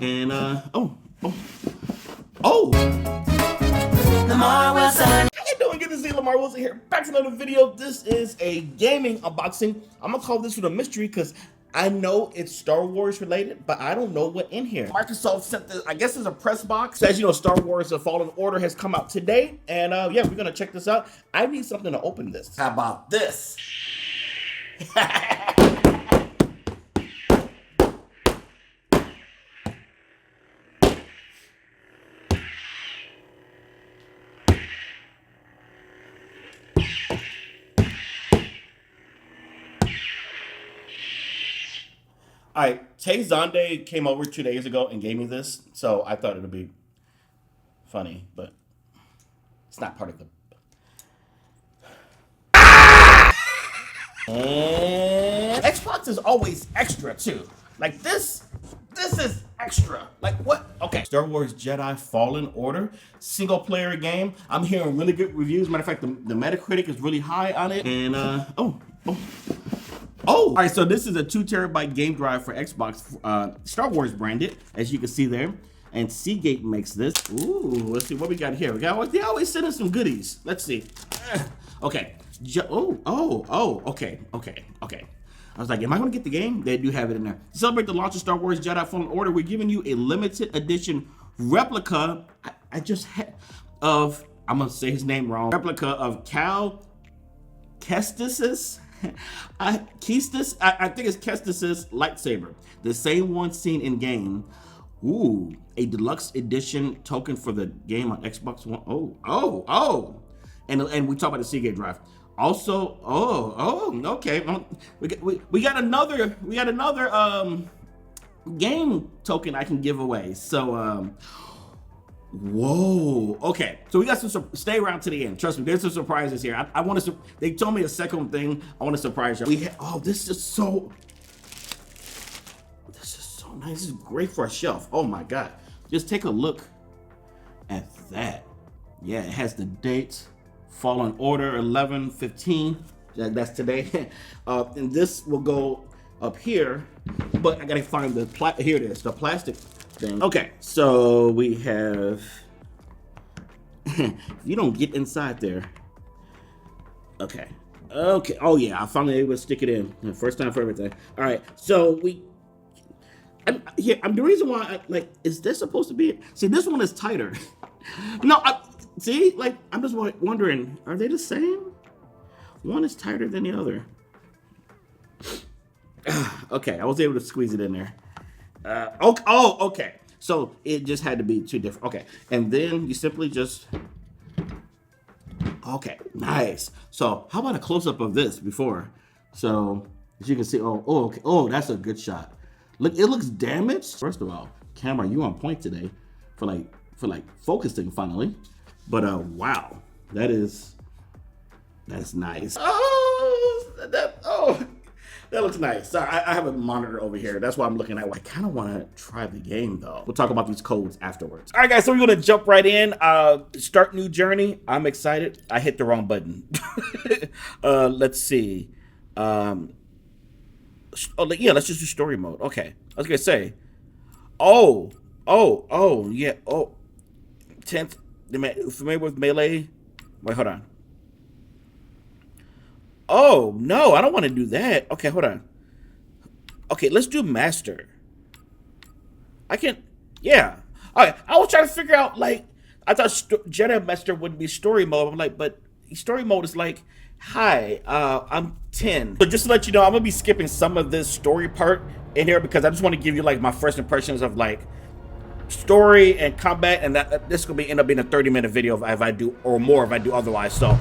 And Lamarr Wilson. How you doing? Good to see Lamarr Wilson here. Back to another video. This is a gaming unboxing. I'm gonna call this one a mystery because I know it's Star Wars related, but I don't know what in here. Microsoft sent this, I guess it's a press box. As you know, Star Wars The Fallen Order has come out today. And yeah, we're gonna check this out. I need something to open this. How about this? All right, Tay Zonde came over 2 days ago and gave me this, so I thought it would be funny, but it's not part of the. And Xbox is always extra too. Like this is extra. Like what? Okay. Star Wars Jedi Fallen Order, single player game. I'm hearing really good reviews. Matter of fact, the Metacritic is really high on it. And all right, so this is a 2 terabyte game drive for Xbox, Star Wars branded, as you can see there. And Seagate makes this. Ooh, let's see what we got here. They always send us some goodies. Let's see. Okay. Okay. I was like, am I gonna get the game? They do have it in there. To celebrate the launch of Star Wars Jedi Fallen Order, we're giving you a limited edition replica. I'm gonna say his name wrong. Replica of Cal Kestis's. I think it's Kestis's lightsaber, the same one seen in game. Ooh, a deluxe edition token for the game on Xbox One. And we talk about the Seagate drive. Also, okay. We got another game token I can give away. So whoa, okay, so we got some. Stay around to the end. Trust me, there's some surprises here. I want to. They told me a second thing. I want to surprise you. This is so nice. This is great for a shelf. Oh my god, just take a look at that. Yeah, it has the date, Fallen Order 11/15. That's today. And this will go up here, but I gotta find the here it is, the plastic thing. Okay, so we have. You don't get inside there. Okay. Oh yeah, I finally able to stick it in. First time for everything. All right, so the reason why is this supposed to be? See, this one is tighter. No, I'm just wondering, are they the same? One is tighter than the other. Okay, I was able to squeeze it in there. Okay. So it just had to be 2 different. Okay, and then you simply just. Okay, nice. So how about a close up of this before? So as you can see, okay. Oh, that's a good shot. Look, it looks damaged. First of all, camera, you on point today for focusing finally. But wow, that's nice. That looks nice. Sorry, I have a monitor over here. That's why I'm looking at. I kind of want to try the game though. We'll talk about these codes afterwards. All right, guys. So we're gonna jump right in. Start new journey. I'm excited. I hit the wrong button. Let's see. Yeah. Let's just do story mode. Okay. I was gonna say. Yeah. 10th. Familiar with Melee? Wait, hold on. Oh, no, I don't want to do that. Okay, hold on. Okay, let's do Master. Yeah. All right, I was trying to figure out, I thought Jedi Master would be story mode. I'm like, but story mode is like, hi, I'm 10. So just to let you know, I'm going to be skipping some of this story part in here because I just want to give you, my first impressions of, story and combat, and this could end up being a 30-minute video if I do, or more if I do otherwise. So,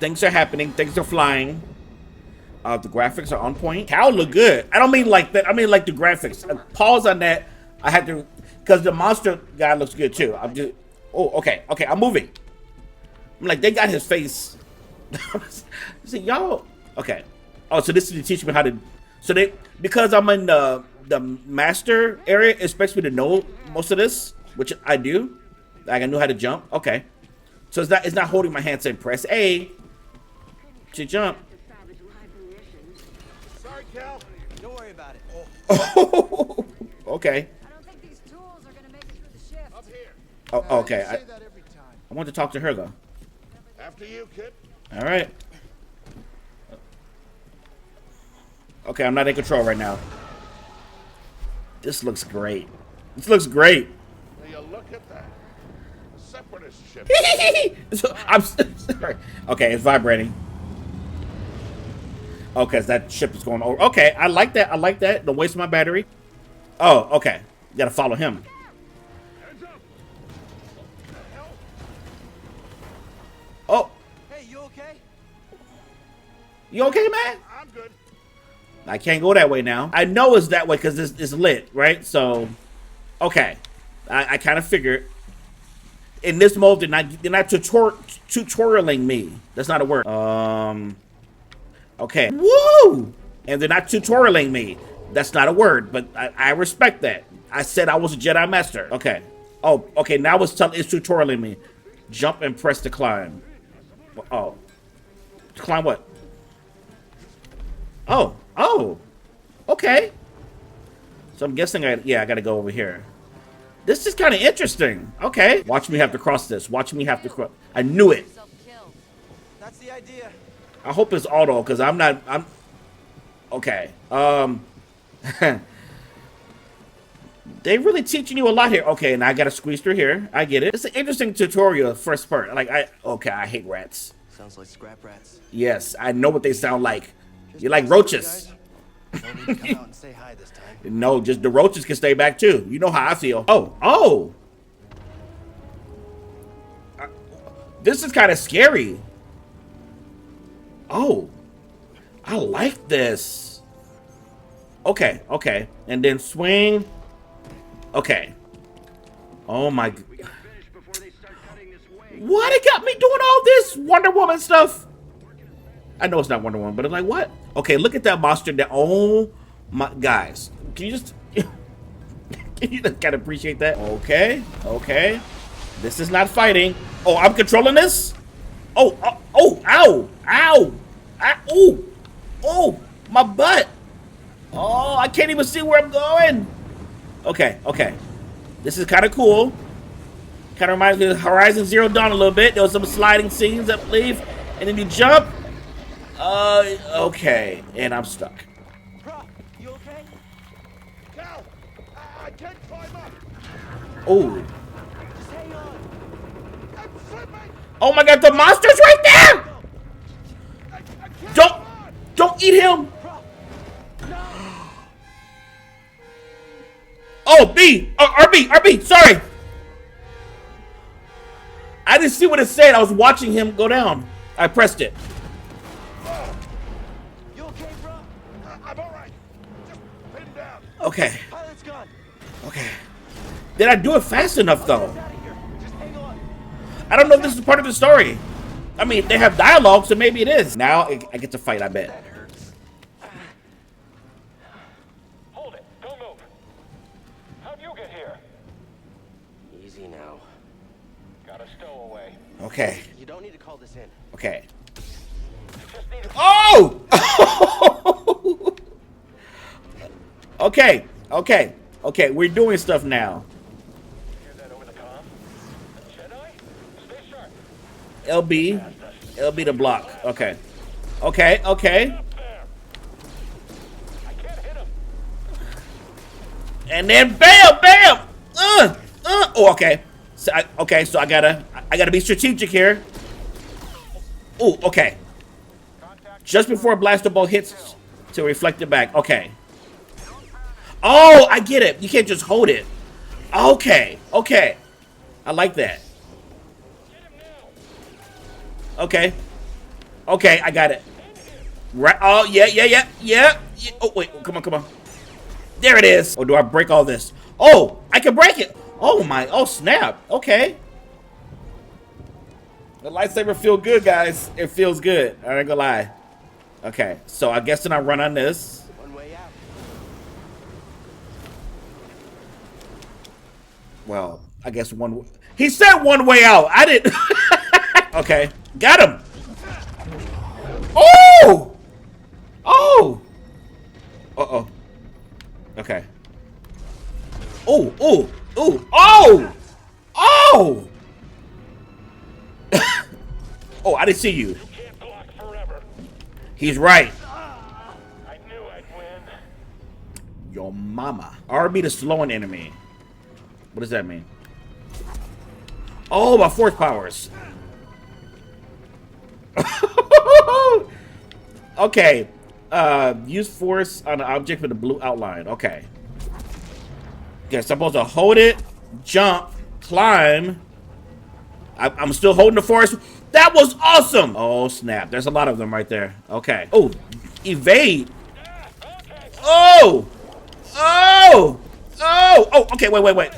things are happening, things are flying. The graphics are on point. Cal look good. I don't mean like that. I mean like the graphics. Pause on that. I had to, because the monster guy looks good too. I'm just. Oh, okay. I'm moving. I'm like, they got his face. See, y'all. Okay. Oh, so this is to teach me how to. So because I'm in the master area, it expects me to know most of this, which I do. I know how to jump. Okay. So it's not holding my hand saying press A to jump. Sorry, Cal. Don't worry about it. Okay. I don't think these tools are gonna make it through the shift. Up here. Oh, okay. You say that every time. I want to talk to her though. After you, kid. All right. Okay, I'm not in control right now. This looks great. This looks great. Will you look at that? A separatist ship. So, I'm sorry. Okay, it's vibrating. Okay, so that ship is going over. Okay, I like that. I like that. Don't waste my battery. Oh, okay. You gotta follow him. Hands up. Oh, Hey, you okay? you okay, man? I'm good. I can't go that way now. I know it's that way because it's lit, right? So, okay. I kind of figured. In this mode, they're not tutorialing me. That's not a word. Okay. Woo! And they're not tutorialing me. That's not a word, but I respect that. I said I was a Jedi Master. Okay. Oh, okay. Now it's tutorialing me. Jump and press to climb. Oh. To climb what? Oh. Oh. Okay. So I'm guessing I gotta go over here. This is kind of interesting. Okay. Watch me have to cross this. Watch me have to cross. I knew it. That's the idea. I hope it's auto, because I'm okay. They really teaching you a lot here. Okay, and I gotta squeeze through here. I get it. It's an interesting tutorial, first part. Like, I hate rats. Sounds like scrap rats. Yes, I know what they sound like. You're like roaches. No need to come out and say hi this time. No, just the roaches can stay back too. You know how I feel. Oh. This is kind of scary. Oh, I like this. Okay. And then swing. Okay. Oh my. Why they got me doing all this Wonder Woman stuff? I know it's not Wonder Woman, but I'm like, what? Okay, look at that monster. Oh my, guys. Can you just, can you just kind of appreciate that? Okay. This is not fighting. Oh, I'm controlling this? Oh, ow. Oh, my butt. Oh, I can't even see where I'm going. Okay. This is kind of cool. Kind of reminds me of Horizon Zero Dawn a little bit. There was some sliding scenes, I believe. And then you jump. Okay. And I'm stuck. Bro, you okay? Cal, I can't climb up. Oh. Just hang on. I'm slipping. Oh my god, the monster's right there! I can't run. Don't eat him! Bro, no. Oh, B! RB, sorry! I didn't see what it said. I was watching him go down. I pressed it. You okay, bro? I'm all right. Just pin down. Okay. Pilot's gone. Okay. Did I do it fast enough, though? Get out of here. Just hang on. I don't know if this is part of the story. I mean, they have dialogue, so maybe it is. Now I get to fight, I bet. That hurts. Hold it. Don't move. How'd you get here? Easy now. Got a stowaway. Okay. You don't need to call this in. Okay. Just need a... Oh! Okay, we're doing stuff now. Hear that over the comm? Jedi? Stay sharp. LB to block. Okay. Up there. I can't hit him. And then bam! Oh, okay. So I gotta be strategic here. Oh, okay. Just before a blaster bolt hits to reflect it back. Okay. Oh, I get it. You can't just hold it. Okay. I like that. Okay, I got it. Right. Oh, yeah. Oh, wait. Come on. There it is. Oh, do I break all this? Oh, I can break it. Oh, my. Oh, snap. Okay. The lightsaber feel good, guys. It feels good. I ain't gonna lie. Okay, so I guess then I run on this. One way out. Well, I guess one. He said one way out. I didn't. Okay, got him. Oh! Oh! Uh-oh. Okay. Ooh, ooh, ooh, oh! Oh! Oh, I didn't see you. You can't block forever. He's right. I knew I'd win. Your mama. RB to slow an enemy. What does that mean? Oh, my force powers. Okay. Use force on an object with a blue outline. Okay. Okay, supposed to hold it, jump, climb. I'm still holding the force. That was awesome. Oh, snap. There's a lot of them right there. Okay. Oh, evade. Oh. Oh. Oh. Oh, okay. Wait.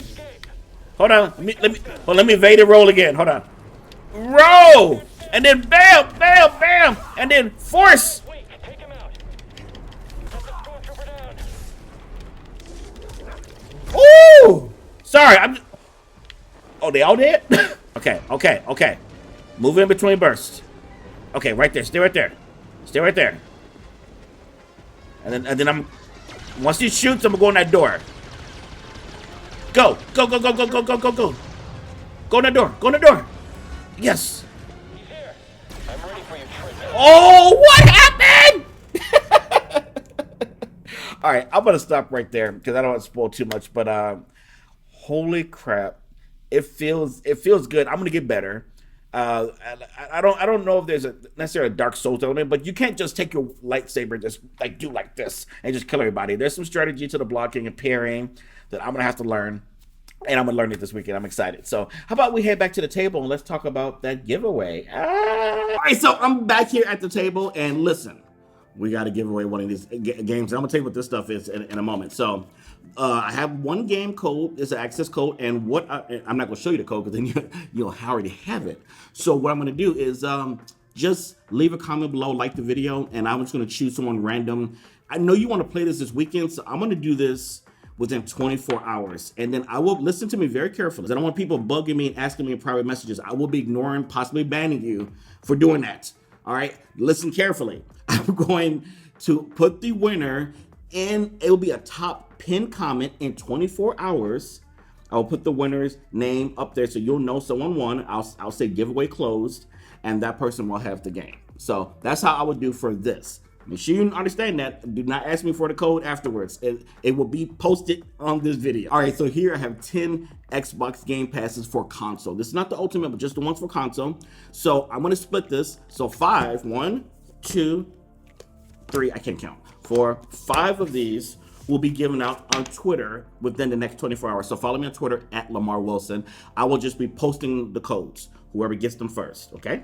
Hold on. Let me evade and roll again. Hold on. Roll. And then bam, bam, bam. And then force. Wait, take him out. Set the stormtrooper down. Ooh. Sorry. Oh, they all did? Okay. Move in between bursts. Okay, right there. Stay right there. Stay right there. And then once he shoots, I'm gonna go in that door. Go. Go in that door. Go in the door. Yes. He's here. I'm ready for your treatment. Oh, what happened? All right, I'm gonna stop right there because I don't want to spoil too much. But holy crap, it feels good. I'm gonna get better. I don't know if there's necessarily a Dark Souls element, but you can't just take your lightsaber and just like do like this and just kill everybody. There's some strategy to the blocking and parrying that I'm gonna have to learn, and I'm gonna learn it this weekend. I'm excited. So how about we head back to the table and let's talk about that giveaway. All right, so I'm back here at the table, and listen, we got to give away one of these games. I'm gonna tell you what this stuff is in a moment. So I have one game code. It's an access code, and what I'm not gonna show you the code because then you'll already have it. So what I'm gonna do is just leave a comment below, like the video, and I'm just gonna choose someone random. I know you want to play this weekend, so I'm gonna do this within 24 hours, and then I will listen to me very carefully. I don't want people bugging me and asking me in private messages. I will be ignoring, possibly banning you for doing that. All right, listen carefully. I'm going to put the winner in. It will be a top pinned comment in 24 hours. I'll put the winner's name up there so you'll know someone won. I'll say giveaway closed, and that person will have the game. So that's how I would do for this. Make sure you understand that. Do not ask me for the code afterwards. It will be posted on this video. All right, so here I have 10 Xbox Game Passes for console. This is not the ultimate, but just the ones for console. So I'm gonna split this. So 5, 1, 2, 3, I can't count. 4, 5 of these will be given out on Twitter within the next 24 hours. So follow me on Twitter at Lamarr Wilson. I will just be posting the codes, whoever gets them first, okay?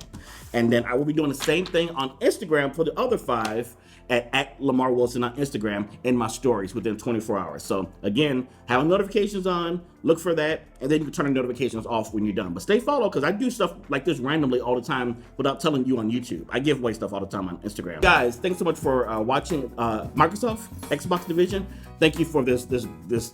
And then I will be doing the same thing on Instagram for the other 5 at Lamarr Wilson on Instagram in my stories within 24 hours. So again, have notifications on, look for that, and then you can turn the notifications off when you're done. But stay followed because I do stuff like this randomly all the time without telling you on YouTube. I give away stuff all the time on Instagram. Guys, thanks so much for watching Microsoft Xbox Division. Thank you for this. This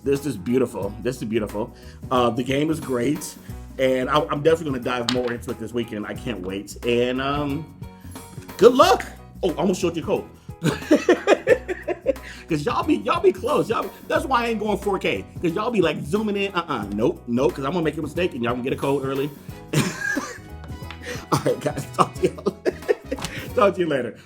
is beautiful. This is beautiful. The game is great. And I'm definitely going to dive more into it this weekend. I can't wait. And good luck. Oh, I almost showed you code. Because y'all be close. That's why I ain't going 4K. Because y'all be like zooming in. Nope. Because I'm going to make a mistake and y'all can get a code early. All right, guys. Talk to you later.